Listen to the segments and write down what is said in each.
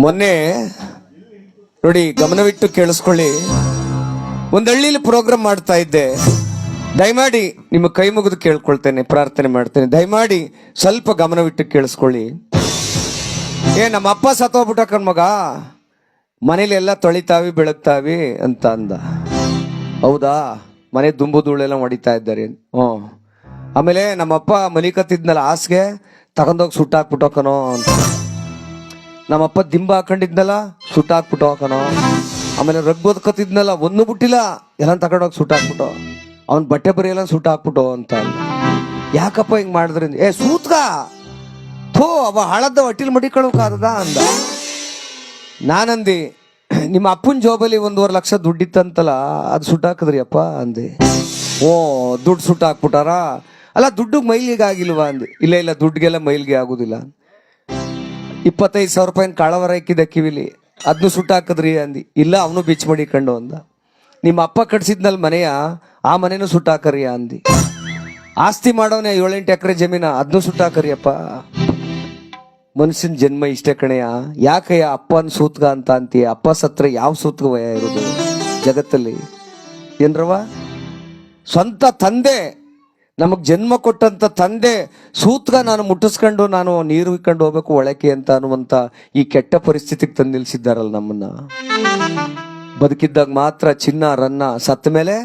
ಮೊನ್ನೆ ನೋಡಿ, ಗಮನವಿಟ್ಟು ಕೇಳಿಸ್ಕೊಳ್ಳಿ. ಒಂದು ಹಳ್ಳಿಲಿ ಪ್ರೋಗ್ರಾಮ್ ಮಾಡ್ತಾ ಇದ್ದೆ. ದಯಮಾಡಿ ನಿಮ್ಮ ಕೈ ಮುಗಿದು ಕೇಳ್ಕೊಳ್ತೇನೆ, ಪ್ರಾರ್ಥನೆ ಮಾಡ್ತೇನೆ. ದಯಮಾಡಿ ಸ್ವಲ್ಪ ಗಮನವಿಟ್ಟು ಕೇಳಿಸ್ಕೊಳ್ಳಿ. ನಮ್ಮ ಅಪ್ಪ ಸತ್ತೋಗ್ಬಿಟ್ಟಕ್ಕನ್ ಮಗ, ಮನೇಲಿ ಎಲ್ಲ ತೊಳಿತಾವಿ ಬೆಳಗ್ತಾವಿ ಅಂತ ಅಂದ. ಹೌದಾ? ಮನೆ ದುಂಬು ಧೂಳೆಲ್ಲ ಹೊಡಿತಾ ಇದ್ದಾರೆ. ಆಮೇಲೆ ನಮ್ಮಪ್ಪ ಮಲಿಕತ್ತಿದ್ನಲ್ಲ ಹಾಸ್ಗೆ, ತಗೊಂಡೋಗಿ ಸುಟ್ಟಾಕ್ಬಿಟ್ಟೋಕನೋ ಅಂತ. ನಮ್ಮಪ್ಪ ದಿಂಬ ಹಾಕೊಂಡಿದ್ನಲ್ಲ, ಸುಟ್ಟಾಕ್ಬಿಟ್ಟೋಕನೋ. ಆಮೇಲೆ ರಗ್ ಬದುಕತ್ತಿದ್ನಲ್ಲ, ಒಂದು ಬಿಟ್ಟಿಲ್ಲ, ಎಲ್ಲ ತಗೊಂಡೋಗಿ ಸುಟ್ಟಾಕ್ಬಿಟ್ಟು. ಅವ್ನ ಬಟ್ಟೆ ಬರಿ ಎಲ್ಲ ಸುಟ್ಟಾಕ್ಬಿಟ್ಟು ಅಂತ. ಯಾಕಪ್ಪ ಹಿಂಗ್ ಮಾಡಿದ್ರಿ? ಸೂತ್ಗ ಥೋ, ಅವ ಹಳದ ಹೊಟ್ಟಿಲ್ ಮಡಿಕೊಳ್ಳೋಕಾದ ಅಂದ. ನಾನಂದಿ, ನಿಮ್ಮ ಅಪ್ಪನ ಜೋಬಲ್ಲಿ 1.5 ಲಕ್ಷ ದುಡ್ಡಿತ್ತಂತಲ್ಲ, ಅದು ಸುಟ್ಟಾಕಿದ್ರಿ ಅಪ್ಪ ಅಂದೆ. ದುಡ್ಡು ಸುಟ್ಟಾಕ್ಬಿಟ್ಟಾರ? ಅಲ್ಲ, ದುಡ್ಡಿಗೆ ಮೈಲಿಗೆ ಆಗಿಲ್ವಾ ಅಂದೆ. ಇಲ್ಲ ದುಡ್ಡಿಗೆಲ್ಲ ಮೈಲಿಗೆ ಆಗುದಿಲ್ಲ. 25,000 ರೂಪಾಯಿನ ಕಾಳವರ ಹಾಕಿದ್ದ ಕಿವಿಲಿ, ಅದನ್ನು ಸುಟ್ಟಾಕಿದ್ರಿ ಅಂದಿ. ಇಲ್ಲ, ಅವನು ಬಿಚ್ ಮಡಿಕೊಂಡು ಅಂದ. ನಿಮ್ಮ ಅಪ್ಪ ಕಟ್ಸಿದ್ನಲ್ ಮನೆಯ, ಆ ಮನೆನೂ ಸುಟ್ಟಾಕರಿಯ ಅಂದಿ. ಆಸ್ತಿ ಮಾಡೋನೆ 7-8 ಎಕರೆ ಜಮೀನ, ಅದನ್ನು ಸುಟ್ಟಾಕರಿಯಪ್ಪ. ಮನುಷ್ಯನ ಜನ್ಮ ಇಷ್ಟೇ ಕಣೆಯ. ಯಾಕಯ್ಯ ಅಪ್ಪನ ಸೂತ್ಗ ಅಂತ ಅಂತೀಯ? ಅಪ್ಪ ಸತ್ರ ಯಾವ ಸೂತ್ಗ ವಯ ಇರೋದು ಜಗತ್ತಲ್ಲಿ? ಏನ್ರವ? ಸ್ವಂತ ತಂದೆ, ನಮಗ್ ಜನ್ಮ ಕೊಟ್ಟಂತ ತಂದೆ ಸೂತ್ಗ ನಾನು ಮುಟ್ಟಿಸ್ಕೊಂಡು ನಾನು ನೀರು ಇಕ್ಕೊಂಡು ಹೋಗ್ಬೇಕು ಒಳಕೆ ಅಂತ ಅನ್ನುವಂತ ಈ ಕೆಟ್ಟ ಪರಿಸ್ಥಿತಿಗೆ ತಂದು ನಿಲ್ಸಿದ್ದಾರಲ್ಲ ನಮ್ಮನ್ನ. ಬದುಕಿದ್ದಾಗ ಮಾತ್ರ ಚಿನ್ನ ರನ್ನ, ಸತ್ತ ಮೇಲೆ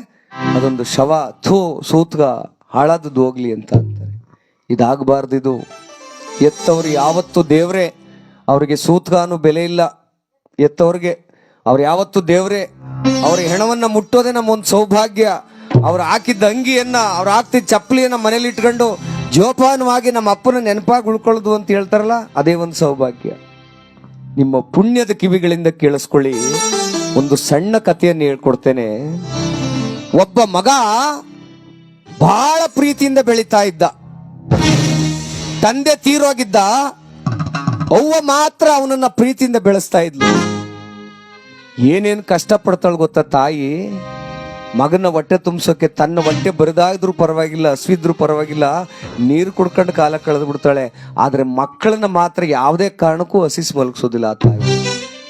ಅದೊಂದು ಶವ, ಥೂ ಸೂತ್ಗ ಹಾಳಾದದ್ದು ಹೋಗ್ಲಿ ಅಂತ ಅಂತಾರೆ. ಇದಾಗಬಾರ್ದು. ಇದು ಎತ್ತವ್ರು ಯಾವತ್ತು ದೇವ್ರೆ, ಅವ್ರಿಗೆ ಸೂತ್ಗಾನು ಬೆಲೆ ಇಲ್ಲ. ಎತ್ತವ್ರಿಗೆ ಅವ್ರು ಯಾವತ್ತು ದೇವ್ರೆ. ಅವ್ರ ಹೆಣವನ್ನ ಮುಟ್ಟೋದೇ ನಮ್ಮೊಂದು ಸೌಭಾಗ್ಯ. ಅವ್ರು ಹಾಕಿದ್ದ ಅಂಗಿಯನ್ನ, ಅವ್ರು ಹಾಕ್ತಿದ್ದ ಚಪ್ಪಲಿಯನ್ನ ಮನೇಲಿ ಇಟ್ಕೊಂಡು ಜೋಪಾನವಾಗಿ ನಮ್ಮ ಅಪ್ಪನ ನೆನಪಾಗಿ ಉಳ್ಕೊಳ್ಳೋದು ಅಂತ ಹೇಳ್ತಾರಲ್ಲ, ಅದೇ ಒಂದು ಸೌಭಾಗ್ಯ. ನಿಮ್ಮ ಪುಣ್ಯದ ಕಿವಿಗಳಿಂದ ಕೇಳಿಸ್ಕೊಳ್ಳಿ. ಒಂದು ಸಣ್ಣ ಕಥೆಯನ್ನು ಹೇಳ್ಕೊಡ್ತೇನೆ. ಒಬ್ಬ ಮಗ ಬಹಳ ಪ್ರೀತಿಯಿಂದ ಬೆಳೀತಾ ಇದ್ದ. ತಂದೆ ತೀರೋಗಿದ್ದ, ಅವ್ವ ಮಾತ್ರ ಅವನನ್ನ ಪ್ರೀತಿಯಿಂದ ಬೆಳೆಸ್ತಾ ಇದ್ಲು. ಏನೇನು ಕಷ್ಟಪಡ್ತಾಳು ಗೊತ್ತಾ ತಾಯಿ? ಮಗನ ಹೊಟ್ಟೆ ತುಂಬಿಸೋಕೆ ತನ್ನ ಹೊಟ್ಟೆ ಬರಿದಾದ್ರೂ ಪರವಾಗಿಲ್ಲ, ಹಸ್ವಿದ್ರೂ ಪರವಾಗಿಲ್ಲ, ನೀರು ಕುಡ್ಕೊಂಡು ಕಾಲ ಕಳೆದು ಬಿಡ್ತಾಳೆ. ಆದ್ರೆ ಮಕ್ಕಳನ್ನ ಮಾತ್ರ ಯಾವುದೇ ಕಾರಣಕ್ಕೂ ಹಸಿಸಿ ಮಲಗಿಸೋದಿಲ್ಲ ಆ ತಾಯಿ.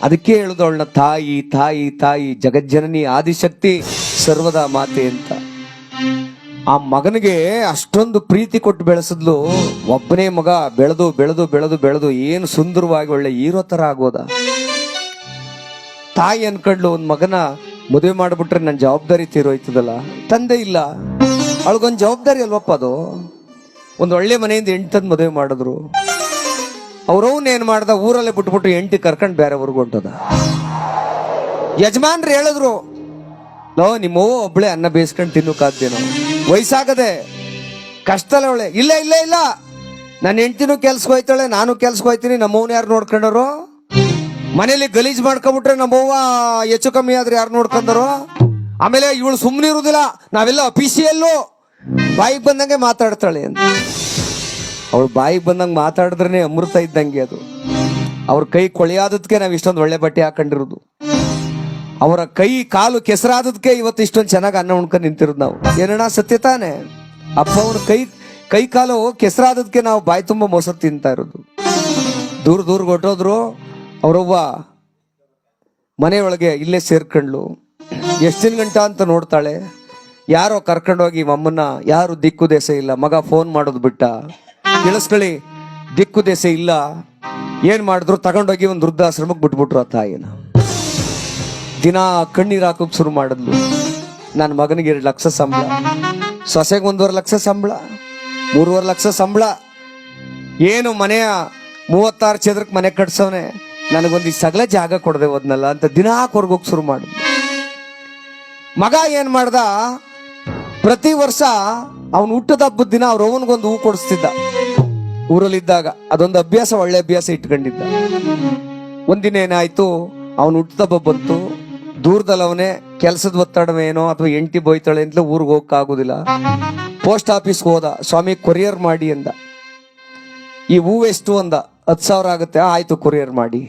ಅದಕ್ಕೆ ಹೇಳುದವಳನ್ನ ತಾಯಿ ತಾಯಿ ತಾಯಿ, ಜಗಜ್ಜನನಿ, ಆದಿಶಕ್ತಿ, ಸರ್ವದ ಮಾತೆ ಅಂತ. ಆ ಮಗನಿಗೆ ಅಷ್ಟೊಂದು ಪ್ರೀತಿ ಕೊಟ್ಟು ಬೆಳೆಸಿದ್ಲು. ಒಬ್ಬನೇ ಮಗ ಬೆಳೆದು ಬೆಳೆದು ಬೆಳೆದು ಬೆಳೆದು ಏನು ಸುಂದರವಾಗಿ ಒಳ್ಳೆ ಹೀರೋ ತರ ಆಗೋದ. ತಾಯಿ ಅನ್ಕೊಂಡ್ಲು, ಒಂದ್ ಮಗನ ಮದುವೆ ಮಾಡ್ಬಿಟ್ರೆ ನನ್ನ ಜವಾಬ್ದಾರಿ ತೀರೋಯ್ತದಲ್ಲ. ತಂದೆ ಇಲ್ಲ, ಅವಳಿಗೊಂದು ಜವಾಬ್ದಾರಿ ಅಲ್ವಪ್ಪ ಅದು. ಒಂದು ಒಳ್ಳೆ ಮನೆಯಿಂದ ಹೆಂಡ್ತಂದು ಮದುವೆ ಮಾಡಿದ್ರು. ಅವ್ರವ್ನ ಏನ್ ಮಾಡ್ದ, ಊರಲ್ಲೇ ಬಿಟ್ಬಿಟ್ಟು ಹೆಂಡತಿ ಕರ್ಕೊಂಡು ಬೇರೆ ಊರಿಗೆ ಹೊಂಟದ. ಯಜಮಾನ್ರು ಹೇಳಿದ್ರು, ಲೋ ನಿಮ್ಮವ್ವ ಒಬ್ಳೆ ಅನ್ನ ಬೇಯಿಸ್ಕೊಂಡು ತಿನ್ನೋಕಾದ್ದೇನೋ, ವಯಸ್ಸಾಗದೆ ಕಷ್ಟಲ್ಲ ಅವಳೆ. ಇಲ್ಲ ಇಲ್ಲ ಇಲ್ಲ, ನನ್ನ ಹೆಂಡ್ತಿನೂ ಕೆಲ್ಸಕ್ಕೆ ಹೋಯ್ತಾಳೆ, ನಾನು ಕೆಲ್ಸಕ್ಕೆ ಹೋಯ್ತೀನಿ. ನಮ್ಮವ್ನ ಯಾರು ನೋಡ್ಕೊಂಡರು? ಮನೇಲಿ ಗಲೀಜ್ ಮಾಡ್ಕೊಬಿಟ್ರೆ ನಮ್ಮವ್ವ ಹೆಚ್ಚು ಕಮ್ಮಿ ಆದ್ರೆ ಯಾರು ನೋಡ್ಕೊಂಡರು? ಆಮೇಲೆ ಇವಳು ಸುಮ್ಮನೆ ಇರುದಿಲ್ಲ, ನಾವೆಲ್ಲ ಅಫಿಷಿಯಲ್ಲು, ಬಾಯಿಗೆ ಬಂದಂಗೆ ಮಾತಾಡ್ತಾಳೆ ಅಂತ. ಅವಳು ಬಾಯಿಗೆ ಬಂದಂಗೆ ಮಾತಾಡಿದ್ರೇನೆ ಅಮೃತ ಇದ್ದಂಗೆ ಅದು. ಅವ್ರ ಕೈ ಕೊಳೆಯಾದದಕ್ಕೆ ನಾವು ಇಷ್ಟೊಂದು ಒಳ್ಳೆ ಬಟ್ಟೆ ಹಾಕೊಂಡಿರೋದು. ಅವರ ಕೈ ಕಾಲು ಕೆಸರಾದದಕ್ಕೆ ಇವತ್ತು ಇಷ್ಟೊಂದು ಚೆನ್ನಾಗಿ ಅನ್ನ ಉಣ್ಕೊಂಡು ನಿಂತಿರೋದು ನಾವು. ಏನಣ್ಣ ಸತ್ಯ ತಾನೆ? ಅಪ್ಪ ಅವನ ಕೈ ಕಾಲು ಕೆಸರಾದದಕ್ಕೆ ನಾವು ಬಾಯಿ ತುಂಬ ಮೊಸರು ತಿಂತಾ ಇರೋದು. ದೂರ ಹೊಟ್ಟೋದ್ರು. ಅವರವ್ವ ಮನೆಯೊಳಗೆ ಇಲ್ಲೇ ಸೇರ್ಕೊಂಡ್ಲು. ಎಷ್ಟು ದಿನ ಗಂಟ ಅಂತ ನೋಡ್ತಾಳೆ. ಯಾರೋ ಕರ್ಕೊಂಡೋಗಿ ಅಮ್ಮನ್ನ, ಯಾರು ದಿಕ್ಕು ದೇಶ ಇಲ್ಲ. ಮಗ ಫೋನ್ ಮಾಡೋದು ಬಿಟ್ಟ. ಕೇಳಿಸ್ಕೊಳ್ಳಿ, ದಿಕ್ಕು ದೇಶ ಇಲ್ಲ. ಏನ್ ಮಾಡಿದ್ರು, ತಗೊಂಡೋಗಿ ಒಂದು ವೃದ್ಧಾಶ್ರಮಕ್ಕೆ ಬಿಟ್ಬಿಟ್ರು ಆ ತಾಯಿನ. ದಿನ ಕಣ್ಣೀರು ಹಾಕೋಕ್ ಶುರು ಮಾಡಿದ್ಲು. ನನ್ನ ಮಗನಿಗೆ 2 ಲಕ್ಷ ಸಂಬಳ, ಸೊಸೆಗೆ 1.5 ಲಕ್ಷ ಸಂಬಳ, 3.5 ಲಕ್ಷ ಸಂಬಳ. ಏನು ಮನೆಯ 36 ಚದರಕ್ಕೆ ಮನೆ ಕಟ್ಸವನೆ, ನನಗೊಂದು ಸಗಲ ಜಾಗ ಕೊಡದೆ ಹೋದ್ನಲ್ಲ ಅಂತ ದಿನ ಹೊರ್ಗೋಕ್ ಶುರು ಮಾಡಿದ್ಲು. ಮಗ ಏನ್ ಮಾಡ್ದ, ಪ್ರತಿ ವರ್ಷ ಅವನು ಹುಟ್ಟದ ಹಬ್ಬದ ದಿನ ಅವ್ರ ಅವನಿಗೊಂದು ಹೂ ಕೊಡಿಸ್ತಿದ್ದ ಊರಲ್ಲಿದ್ದಾಗ. ಅದೊಂದು ಅಭ್ಯಾಸ, ಒಳ್ಳೆ ಅಭ್ಯಾಸ ಇಟ್ಕೊಂಡಿದ್ದ. ಒಂದಿನ ಏನಾಯ್ತು, ಅವನು ಹುಟ್ಟದ ಹಬ್ಬ ಬಂತು. ದೂರದಲ್ಲವನೇ ಕೆಲಸದ ಒತ್ತಡವೇನೋ ಅಥವಾ ಹೆಂಡತಿ ಬೋಯ್ತಾಳೆ ಅಂತಲೇ ಊರಿಗೆ ಹೋಗಕ್ಕಾಗೋದಿಲ್ಲ. ಪೋಸ್ಟ್ ಆಫೀಸ್ಗೆ ಹೋದ. ಸ್ವಾಮಿ ಕೊರಿಯರ್ ಮಾಡಿ ಅಂದ. ಈ ಹೂ ಎಷ್ಟು ಅಂದ. 10,000 ಆಗುತ್ತೆ. ಆಯ್ತು ಕೊರಿಯರ್ ಮಾಡಿ.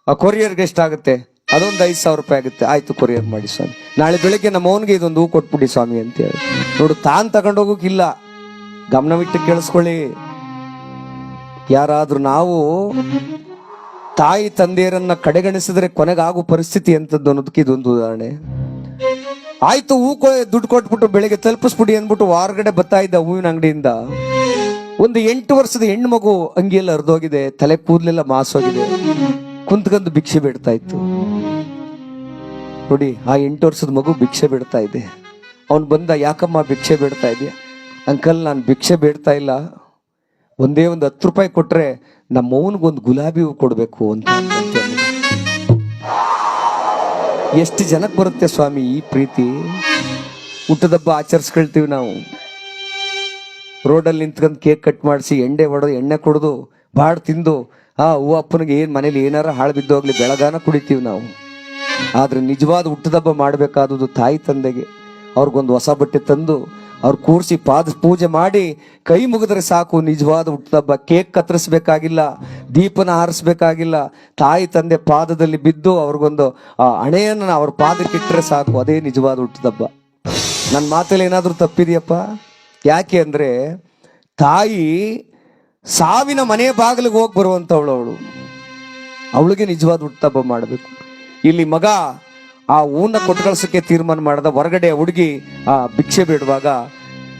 ಆ ಕೊರಿಯರ್ಗೆ ಎಷ್ಟಾಗುತ್ತೆ? ಅದೊಂದು 5,000 ರೂಪಾಯಿ ಆಗುತ್ತೆ. ಆಯ್ತು ಕೊರಿಯರ್ ಮಾಡಿ ಸ್ವಾಮಿ. ನಾಳೆ ಬೆಳಿಗ್ಗೆ ನಮ್ಮ ಅವನಿಗೆ ಇದೊಂದು ಹೂ ಕೊಟ್ಬಿಡಿ ಸ್ವಾಮಿ ಅಂತ ಹೇಳಿ. ನೋಡು, ತಾನು ತಗೊಂಡೋಗಕ್ಕಿಲ್ಲ. ಗಮನವಿಟ್ಟು ಕೇಳಿಸ್ಕೊಳ್ಳಿ. ಯಾರಾದ್ರೂ ನಾವು ತಾಯಿ ತಂದೆಯರನ್ನ ಕಡೆಗಣಿಸಿದ್ರೆ ಕೊನೆಗಾಗೋ ಪರಿಸ್ಥಿತಿ ಎಂತದ್ದು ಅನ್ನೋದಕ್ಕೆ ಇದೊಂದು ಉದಾಹರಣೆ. ಆಯ್ತು, ದುಡ್ಡು ಕೊಟ್ಬಿಟ್ಟು ಬೆಳಿಗ್ಗೆ ತಲುಪಿಸ್ಬಿಡಿ ಅಂದ್ಬಿಟ್ಟು ಹೊರಗಡೆ ಬರ್ತಾ ಇದ್ದ ಹೂವಿನ ಅಂಗಡಿಯಿಂದ ಒಂದು 8 ವರ್ಷದ ಹೆಣ್ಣು ಮಗು ಅಂಗಿಯೆಲ್ಲ ಹರಿದೋಗಿದೆ, ತಲೆ ಕೂದಲೆಲ್ಲ ಮಾಸೋಗಿದೆ, ಕುಂತ್ಕೊಂಡು ಭಿಕ್ಷೆ ಬೇಡ್ತಾ ಇತ್ತು. ನೋಡಿ, ಆ 8 ವರ್ಷದ ಮಗು ಭಿಕ್ಷೆ ಬೇಡ್ತಾ ಇದೆ. ಅವನು ಬಂದ, ಯಾಕಮ್ಮ ಭಿಕ್ಷೆ ಬೇಡ್ತಾ ಇದೆಯಾ? ಅಂಕಲ್, ನಾನು ಭಿಕ್ಷೆ ಬೇಡ್ತಾ ಇಲ್ಲ, ಒಂದೇ ಒಂದು 10 ರೂಪಾಯಿ ಕೊಟ್ರೆ ನಮ್ಮ ಅವನಿಗೊಂದು ಗುಲಾಬಿ ಹೂ ಕೊಡ್ಬೇಕು ಅಂತ. ಎಷ್ಟು ಜನಕ್ಕೆ ಬರುತ್ತೆ ಸ್ವಾಮಿ ಈ ಪ್ರೀತಿ? ಹುಟ್ಟದಬ್ಬ ಆಚರಿಸ್ಕೊಳ್ತೀವಿ ನಾವು, ರೋಡಲ್ಲಿ ನಿಂತ್ಕೊಂಡು ಕೇಕ್ ಕಟ್ ಮಾಡಿಸಿ ಎಣ್ಣೆ ಕೊಡೋದು ಬಾಡ್ ತಿಂದು ಹೂವು ಅಪ್ಪನಿಗೆ ಮನೇಲಿ ಏನಾರ ಹಾಳು ಬಿದ್ದೋಗ್ಲಿ ಬೆಳಗಾನ ಕುಡಿತೀವಿ ನಾವು. ಆದ್ರೆ ನಿಜವಾದ ಹುಟ್ಟದಬ್ಬ ಮಾಡಬೇಕಾದದ್ದು ತಾಯಿ ತಂದೆಗೆ. ಅವ್ರಿಗೊಂದು ಹೊಸ ಬಟ್ಟೆ ತಂದು ಅವ್ರು ಕೂರಿಸಿ ಪಾದ ಪೂಜೆ ಮಾಡಿ ಕೈ ಮುಗಿದ್ರೆ ಸಾಕು. ನಿಜವಾದ ಹುಟ್ಟದಬ್ಬ. ಕೇಕ್ ಕತ್ತರಿಸ್ಬೇಕಾಗಿಲ್ಲ, ದೀಪನ ಹಾರಿಸ್ಬೇಕಾಗಿಲ್ಲ, ತಾಯಿ ತಂದೆ ಪಾದದಲ್ಲಿ ಬಿದ್ದು ಅವ್ರಿಗೊಂದು ಹಣೆಯನ್ನು ಅವ್ರ ಪಾದಕ್ಕಿಟ್ಟರೆ ಸಾಕು. ಅದೇ ನಿಜವಾದ ಹುಟ್ಟದಬ್ಬ. ನನ್ನ ಮಾತಲ್ಲಿ ಏನಾದರೂ ತಪ್ಪಿದೆಯಪ್ಪ? ಯಾಕೆ ಅಂದ್ರೆ ತಾಯಿ ಸಾವಿನ ಮನೆ ಬಾಗಿಲಿಗೆ ಹೋಗಿ ಬರುವಂಥವಳು ಅವಳಿಗೆ ನಿಜವಾದ ಹುಟ್ಟದಬ್ಬ ಮಾಡಬೇಕು. ಇಲ್ಲಿ ಮಗ ಆ ಹೂನ ಕೊಟ್ಟು ಕಳ್ಸಕ್ಕೆ ತೀರ್ಮಾನ ಮಾಡ್ದ. ಹೊರಗಡೆ ಹುಡುಗಿ ಭಿಕ್ಷೆ ಬೇಡುವಾಗ,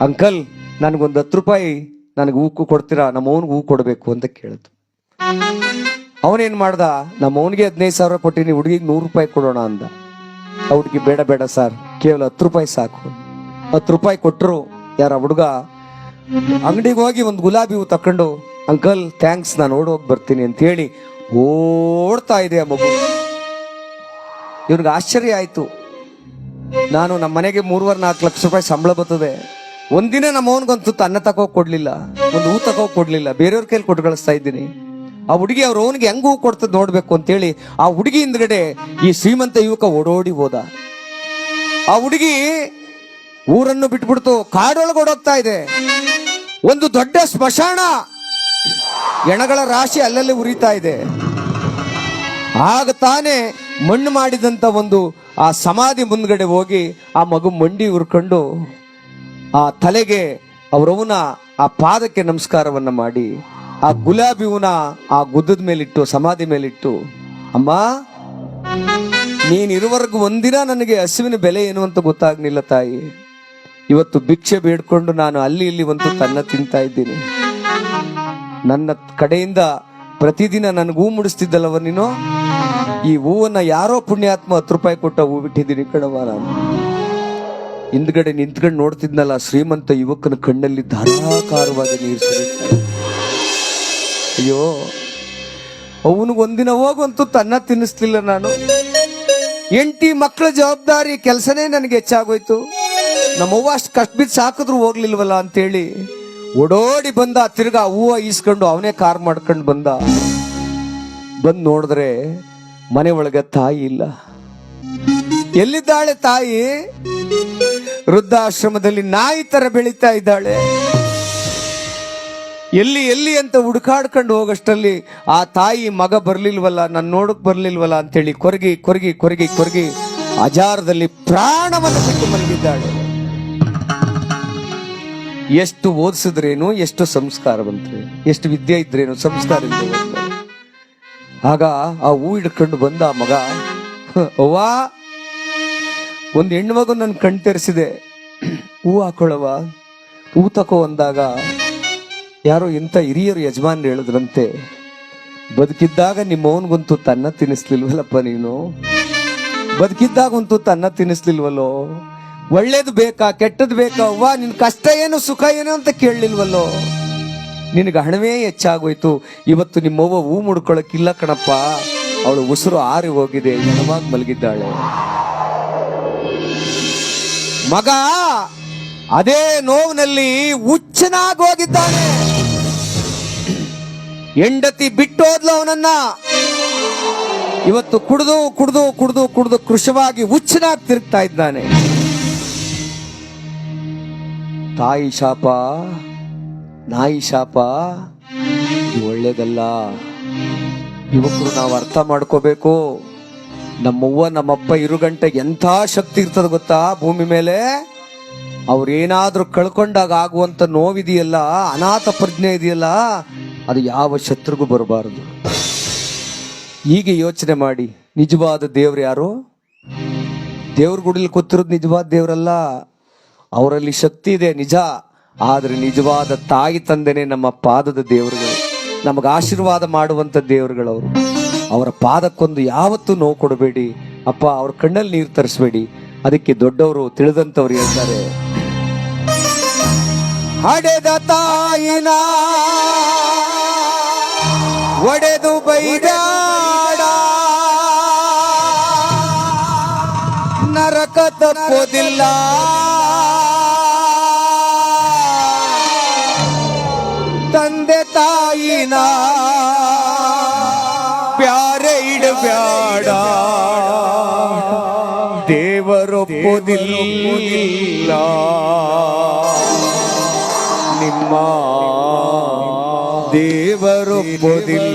ಅಂಕಲ್ ನನಗೊಂದು 10 ರೂಪಾಯಿ ನನಗೆ ಹೂ ಕೊಡ್ತೀರಾ? ನಮ್ಮ ಅವನಿಗೆ ಹೂ ಕೊಡಬೇಕು ಅಂತ ಕೇಳಿತು. ಅವನೇನ್ ಮಾಡ್ದ, ನಮ್ಮ ಅವನಿಗೆ 15,000 ಕೊಟ್ಟಿನಿ, ಹುಡುಗಿಗೆ 100 ರೂಪಾಯಿ ಕೊಡೋಣ ಅಂದ. ಆ ಹುಡುಗಿ, ಬೇಡ ಸರ್, ಕೇವಲ 10 ರೂಪಾಯಿ ಸಾಕು. 10 ರೂಪಾಯಿ ಕೊಟ್ಟರು. ಯಾರ ಹುಡುಗ ಅಂಗಡಿಗೆ ಹೋಗಿ ಒಂದು ಗುಲಾಬಿ ಹೂ ತಕೊಂಡು, ಅಂಕಲ್ ಥ್ಯಾಂಕ್ಸ್, ನಾನು ಓಡೋಗಿ ಬರ್ತೀನಿ ಅಂತ ಹೇಳಿ ಓಡ್ತಾ ಇದೆ ಆ ಮಗು. ಇವ್ನಿಗೆ ಆಶ್ಚರ್ಯ ಆಯ್ತು. ನಾನು ನಮ್ಮ ಮನೆಗೆ 3-4 ಲಕ್ಷ ರೂಪಾಯಿ ಸಂಬಳ ಬರ್ತದೆ, ಒಂದಿನ ನಮ್ಮ ಅವನಿಗೊಂದು ತುತ್ತು ಅನ್ನ ತಗೋಕ್ ಕೊಡ್ಲಿಲ್ಲ, ಒಂದು ಹೂ ತಗೋಕ್ ಕೊಡ್ಲಿಲ್ಲ, ಬೇರೆಯವ್ರ ಕೈಲಿ ಕೊಟ್ಟು ಕಳಿಸ್ತಾ ಇದ್ದೀನಿ. ಆ ಹುಡುಗಿ ಅವ್ರ ಅವನಿಗೆ ಹೆಂಗ್ ಹೂ ಕೊಡ್ತದ ನೋಡ್ಬೇಕು ಅಂತೇಳಿ ಆ ಹುಡುಗಿ ಹಿಂದ್ಗಡೆ ಈ ಶ್ರೀಮಂತ ಯುವಕ ಓಡೋಡಿ ಹೋದ. ಆ ಹುಡುಗಿ ಊರನ್ನು ಬಿಟ್ಬಿಡ್ತು, ಕಾಡೊಳಗೆ ಓಡೋಗ್ತಾ ಇದೆ. ಒಂದು ದೊಡ್ಡ ಸ್ಮಶಾನ, ಎಣಗಳ ರಾಶಿ ಅಲ್ಲಲ್ಲಿ ಉರಿತಾ ಇದೆ. ಆಗ ತಾನೇ ಮಣ್ಣು ಮಾಡಿದಂತ ಒಂದು ಆ ಸಮಾಧಿ ಮುಂದ್ಗಡೆ ಹೋಗಿ ಆ ಮಗು ಮಂಡಿ ಉರ್ಕೊಂಡು ಆ ತಲೆಗೆ ಅವರವನ ಆ ಪಾದಕ್ಕೆ ನಮಸ್ಕಾರವನ್ನ ಮಾಡಿ ಆ ಗುಲಾಬಿ ಹೂನ ಆ ಗುದ್ದದ ಮೇಲಿಟ್ಟು, ಸಮಾಧಿ ಮೇಲಿಟ್ಟು, ಅಮ್ಮ ನೀನಿರುವವರೆಗೂ ಒಂದಿನ ನನಗೆ ಹಸುವಿನ ಬೆಲೆ ಏನು ಅಂತ ಗೊತ್ತಾಗ್ಲಿಲ್ಲ ತಾಯಿ. ಇವತ್ತು ಭಿಕ್ಷೆ ಬೇಡ್ಕೊಂಡು ನಾನು ಅಲ್ಲಿ ಇಲ್ಲಿ ಒಂದು ತನ್ನ ತಿಂತಾ ಇದ್ದೀನಿ. ನನ್ನ ಕಡೆಯಿಂದ ಪ್ರತಿದಿನ ನನಗೆ ಹೂ ಮುಡಿಸ್ತಿದ್ದಲ್ಲವ ನೀನು. ಈ ಹೂವನ್ನ ಯಾರೋ ಪುಣ್ಯಾತ್ಮ 10 ರೂಪಾಯಿ ಕೊಟ್ಟ ಹೂ ಬಿಟ್ಟಿದ್ದೀನಿ ಕಣವ. ನಾನು ಹಿಂದ್ಗಡೆ ನಿಂತ್ಕೊಂಡು ನೋಡ್ತಿದ್ನಲ್ಲ, ಶ್ರೀಮಂತ ಯುವಕನ ಕಣ್ಣಲ್ಲಿ ಧಾರಾಕಾರವಾಗಿ ನೀರು ಸುರಿತಾ. ಅಯ್ಯೋ, ಅವನಿಗೊಂದಿನ ಹೋಗಂತೂ ತನ್ನ ತಿನ್ನಿಸ್ಲಿಲ್ಲ ನಾನು. 8 ಮಕ್ಕಳ ಜವಾಬ್ದಾರಿ ಕೆಲಸನೇ ನನಗೆ ಹೆಚ್ಚಾಗೋಯ್ತು. ನಮ್ಮವ್ವ ಅಷ್ಟು ಕಷ್ಟ ಬಿದ್ದು ಸಾಕಿದ್ರು ಹೋಗ್ಲಿಲ್ವಲ್ಲ ಅಂತೇಳಿ ಓಡೋಡಿ ಬಂದ. ತಿರ್ಗಾ ಹೂವ ಈಸ್ಕೊಂಡು ಅವನೇ ಕಾರ್ ಮಾಡ್ಕೊಂಡು ಬಂದ್ ನೋಡಿದ್ರೆ ಮನೆ ಒಳಗೆ ತಾಯಿ ಇಲ್ಲ. ಎಲ್ಲಿದ್ದಾಳೆ ತಾಯಿ? ವೃದ್ಧಾಶ್ರಮದಲ್ಲಿ ನಾಯಿ ತರ ಬೆಳೀತಾ ಇದ್ದಾಳೆ. ಎಲ್ಲಿ ಅಂತ ಹುಡುಕಾಡ್ಕೊಂಡು ಹೋಗಷ್ಟಲ್ಲಿ ಆ ತಾಯಿ ಮಗ ಬರ್ಲಿಲ್ವಲ್ಲ, ನಾನು ನೋಡಕ್ ಬರ್ಲಿಲ್ವಲ್ಲ ಅಂತೇಳಿ ಕೊರಗಿ ಅಜಾರದಲ್ಲಿ ಪ್ರಾಣವನ್ನು ಬಿಟ್ಟು ಮಲಗಿದ್ದಾಳೆ. ಎಷ್ಟು ಓದಿಸಿದ್ರೇನು, ಎಷ್ಟು ಸಂಸ್ಕಾರವಂತ್ರೆ, ಎಷ್ಟು ವಿದ್ಯೆ ಇದ್ರೇನು, ಸಂಸ್ಕಾರ ಇದ್ರೇನು. ಆಗ ಆ ಹೂ ಹಿಡ್ಕೊಂಡು ಬಂದ ಆ ಮಗ, ಅವ್ವಾ ಒಂದು ಹೆಣ್ಣು ಮಗು ನನ್ನ ಕಣ್ ತೆರೆಸಿದೆ, ಹೂ ಹಾಕೊಳ್ಳವ, ಹೂ ತಕೋ ಅಂದಾಗ ಯಾರೋ ಇಂಥ ಹಿರಿಯರು ಯಜಮಾನ್ರು ಹೇಳಿದ್ರಂತೆ, ಬದುಕಿದ್ದಾಗ ನಿಮ್ಮವನ್ಗಂತೂ ತನ್ನ ತಿನ್ನಿಸ್ಲಿಲ್ವಲ್ಲಪ್ಪ ನೀನು, ಬದುಕಿದ್ದಾಗಂತೂ ತನ್ನ ತಿನ್ನಿಸ್ಲಿಲ್ವಲ್ಲೋ, ಒಳ್ಳೇದು ಬೇಕಾ ಕೆಟ್ಟದ್ದು ಬೇಕಾ, ಅವ್ವ ನಿನ್ ಕಷ್ಟ ಏನು ಸುಖ ಏನು ಅಂತ ಕೇಳಲಿಲ್ವಲ್ಲೋ, ನಿನಗೆ ಹಣವೇ ಹೆಚ್ಚಾಗೋಯ್ತು. ಇವತ್ತು ನಿಮ್ಮವ್ವ ಹೂ ಮುಡ್ಕೊಳಕ್ಕಿಲ್ಲ ಕಣಪ್ಪ, ಅವಳು ಉಸಿರು ಆರಿ ಹೋಗಿದೆ, ಹೆಣವಾಗಿ ಮಲಗಿದ್ದಾಳೆ. ಮಗ ಅದೇ ನೋವಿನಲ್ಲಿ ಹುಚ್ಚನಾಗಿ ಹೋಗಿದ್ದಾನೆ. ಹೆಂಡತಿ ಬಿಟ್ಟೋದ್ಲು ಅವನನ್ನ. ಇವತ್ತು ಕುಡಿದು ಕೃಶವಾಗಿ ಹುಚ್ಚನಾಗಿ ತಿರುಗ್ತಾ ಇದ್ದಾನೆ. ತಾಯಿ ಶಾಪ, ನಾಯಿ ಶಾಪ ಇದು ಒಳ್ಳೇದಲ್ಲ. ಯುವಕರು ನಾವು ಅರ್ಥ ಮಾಡ್ಕೋಬೇಕು. ನಮ್ಮವ್ವ ನಮ್ಮಪ್ಪ ಇರು ಗಂಟೆಗೆ ಎಂಥ ಶಕ್ತಿ ಇರ್ತದೆ ಗೊತ್ತಾ ಭೂಮಿ ಮೇಲೆ. ಅವ್ರೇನಾದ್ರೂ ಕಳ್ಕೊಂಡಾಗ ಆಗುವಂತ ನೋವಿದೆಯಲ್ಲ, ಅನಾಥ ಪ್ರಜ್ಞೆ ಇದೆಯಲ್ಲ, ಅದು ಯಾವ ಶತ್ರುಗೂ ಬರಬಾರದು. ಹೀಗೆ ಯೋಚನೆ ಮಾಡಿ, ನಿಜವಾದ ದೇವ್ರು ಯಾರು? ದೇವ್ರ ಗುಡಿಲಿ ಕೂತಿರೋದು ನಿಜವಾದ ದೇವ್ರಲ್ಲ. ಅವರಲ್ಲಿ ಶಕ್ತಿ ಇದೆ ನಿಜ, ಆದರೆ ನಿಜವಾದ ತಾಯಿ ತಂದೆನೇ ನಮ್ಮ ಪಾದದ ದೇವರುಗಳು, ನಮಗೆ ಆಶೀರ್ವಾದ ಮಾಡುವಂಥ ದೇವರುಗಳವರು. ಅವರ ಪಾದಕ್ಕೊಂದು ಯಾವತ್ತೂ ನೋವು ಕೊಡಬೇಡಿ ಅಪ್ಪ, ಅವ್ರ ಕಣ್ಣಲ್ಲಿ ನೀರು ತರಿಸ್ಬೇಡಿ. ಅದಕ್ಕೆ ದೊಡ್ಡವರು ತಿಳಿದಂಥವ್ರು ಹೇಳ್ತಾರೆ, ಹಡೆದ ತಾಯಿನ ಒಡೆದು ಬೈದಾಡ, ನರಕ ತಪ್ಪೋದಿಲ್ಲ. ತಂದೆ ತಾಯಿನ ಪ್ಯಾರೆ ಇಡಬ್ಯಾಡ, ದೇವರೊಪ್ಪೋದಿಲ್ಲ. ನಿಮ್ಮ ದೇವರೊಪ್ಪೋದಿಲ್ಲ.